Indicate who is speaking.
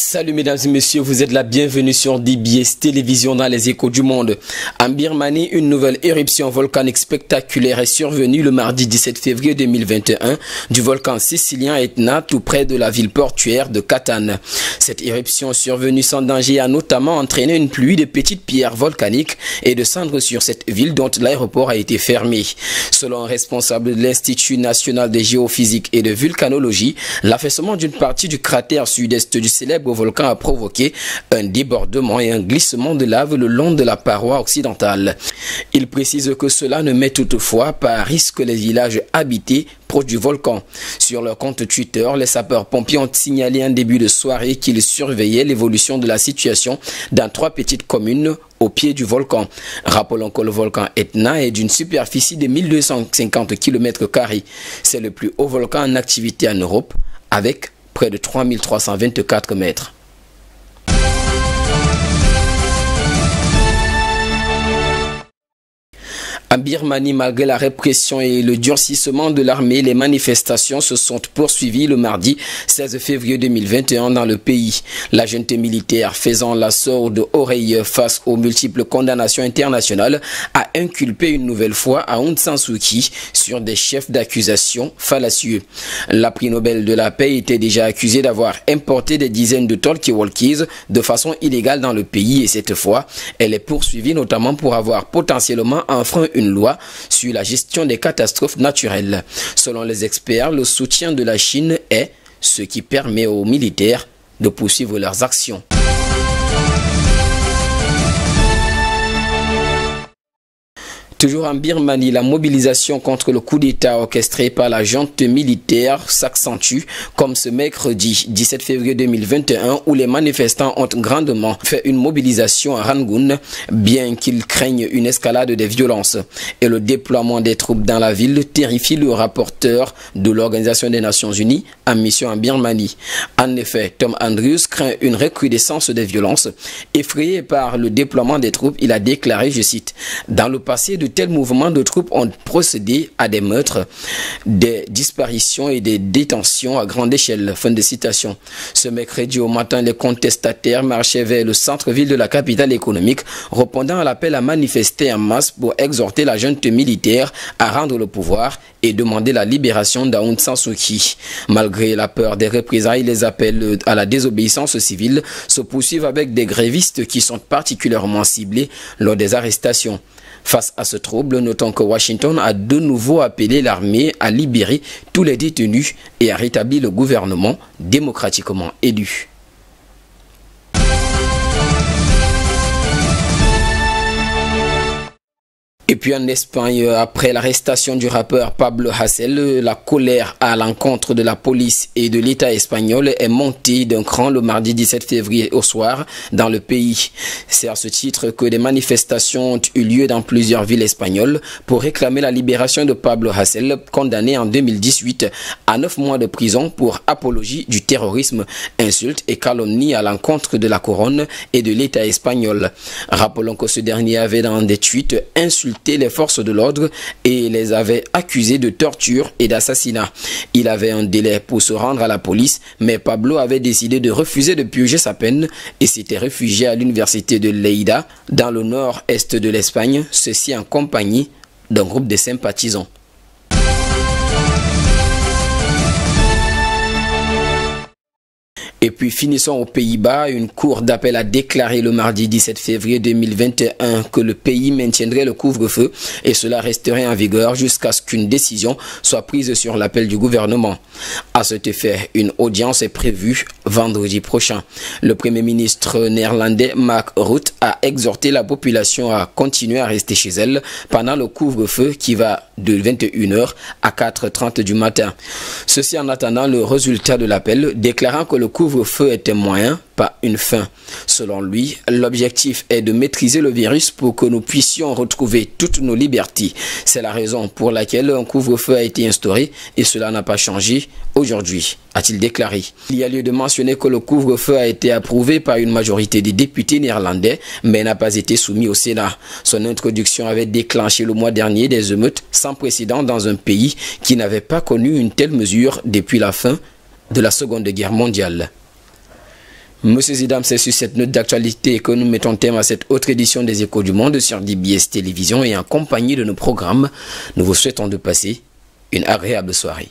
Speaker 1: Salut mesdames et messieurs, vous êtes la bienvenue sur DBS Télévision dans les échos du monde. En Birmanie, une nouvelle éruption volcanique spectaculaire est survenue le mardi 17 février 2021 du volcan sicilien Etna tout près de la ville portuaire de Catane. Cette éruption survenue sans danger a notamment entraîné une pluie de petites pierres volcaniques et de cendres sur cette ville dont l'aéroport a été fermé. Selon un responsable de l'Institut national de géophysique et de vulcanologie, l'affaissement d'une partie du cratère sud-est du célèbre volcan a provoqué un débordement et un glissement de lave le long de la paroi occidentale. Il précise que cela ne met toutefois pas à risque les villages habités proches du volcan. Sur leur compte Twitter, les sapeurs-pompiers ont signalé en début de soirée qu'ils surveillaient l'évolution de la situation dans 3 petites communes au pied du volcan. Rappelons que le volcan Etna est d'une superficie de 1250 km². C'est le plus haut volcan en activité en Europe avec près de 3324 mètres. En Birmanie, malgré la répression et le durcissement de l'armée, les manifestations se sont poursuivies le mardi 16 février 2021 dans le pays. La junte militaire faisant la sourde oreille face aux multiples condamnations internationales a inculpé une nouvelle fois Aung San Suu Kyi sur des chefs d'accusation fallacieux. La prix Nobel de la paix était déjà accusée d'avoir importé des dizaines de talkie-walkies de façon illégale dans le pays et cette fois, elle est poursuivie notamment pour avoir potentiellement enfreint une loi sur la gestion des catastrophes naturelles. Selon les experts, le soutien de la Chine est ce qui permet aux militaires de poursuivre leurs actions. Toujours en Birmanie, la mobilisation contre le coup d'État orchestré par la junte militaire s'accentue comme ce mercredi 17 février 2021 où les manifestants ont grandement fait une mobilisation à Rangoon, bien qu'ils craignent une escalade des violences. Et le déploiement des troupes dans la ville terrifie le rapporteur de l'Organisation des Nations Unies en mission en Birmanie. En effet, Tom Andrews craint une recrudescence des violences. Effrayé par le déploiement des troupes, il a déclaré, je cite, « Dans le passé, de tels mouvements de troupes ont procédé à des meurtres, des disparitions et des détentions à grande échelle. » Fin de citation. Ce mercredi au matin, les contestataires marchaient vers le centre-ville de la capitale économique, répondant à l'appel à manifester en masse pour exhorter la junte militaire à rendre le pouvoir et demander la libération d'Aung San Suu Kyi. Malgré la peur des représailles, les appels à la désobéissance civile se poursuivent avec des grévistes qui sont particulièrement ciblés lors des arrestations. Face à ce trouble, notons que Washington a de nouveau appelé l'armée à libérer tous les détenus et à rétablir le gouvernement démocratiquement élu. Et puis en Espagne, après l'arrestation du rappeur Pablo Hasél, la colère à l'encontre de la police et de l'État espagnol est montée d'un cran le mardi 17 février au soir dans le pays. C'est à ce titre que des manifestations ont eu lieu dans plusieurs villes espagnoles pour réclamer la libération de Pablo Hasél, condamné en 2018 à 9 mois de prison pour apologie du terrorisme, insulte et calomnie à l'encontre de la couronne et de l'État espagnol. Rappelons que ce dernier avait dans des tweets insulté les forces de l'ordre et les avait accusés de torture et d'assassinat. Il avait un délai pour se rendre à la police, mais Pablo avait décidé de refuser de purger sa peine et s'était réfugié à l'université de Lleida, dans le nord-est de l'Espagne, ceci en compagnie d'un groupe de sympathisants. Et puis finissons aux Pays-Bas, une cour d'appel a déclaré le mardi 17 février 2021 que le pays maintiendrait le couvre-feu et cela resterait en vigueur jusqu'à ce qu'une décision soit prise sur l'appel du gouvernement. À cet effet, une audience est prévue vendredi prochain. Le Premier ministre néerlandais Mark Rutte a exhorté la population à continuer à rester chez elle pendant le couvre-feu qui va de 21h à 4h30 du matin. Ceci en attendant le résultat de l'appel, déclarant que le couvre-feu était moyen, pas une fin. Selon lui, l'objectif est de maîtriser le virus pour que nous puissions retrouver toutes nos libertés. C'est la raison pour laquelle un couvre-feu a été instauré et cela n'a pas changé aujourd'hui, a-t-il déclaré. Il y a lieu de mentionner que le couvre-feu a été approuvé par une majorité des députés néerlandais, mais n'a pas été soumis au Sénat. Son introduction avait déclenché le mois dernier des émeutes sans précédent dans un pays qui n'avait pas connu une telle mesure depuis la fin de la Seconde Guerre mondiale. Monsieur Zidam, c'est sur cette note d'actualité que nous mettons terme à cette autre édition des Échos du Monde sur DBS Télévision et en compagnie de nos programmes. Nous vous souhaitons de passer une agréable soirée.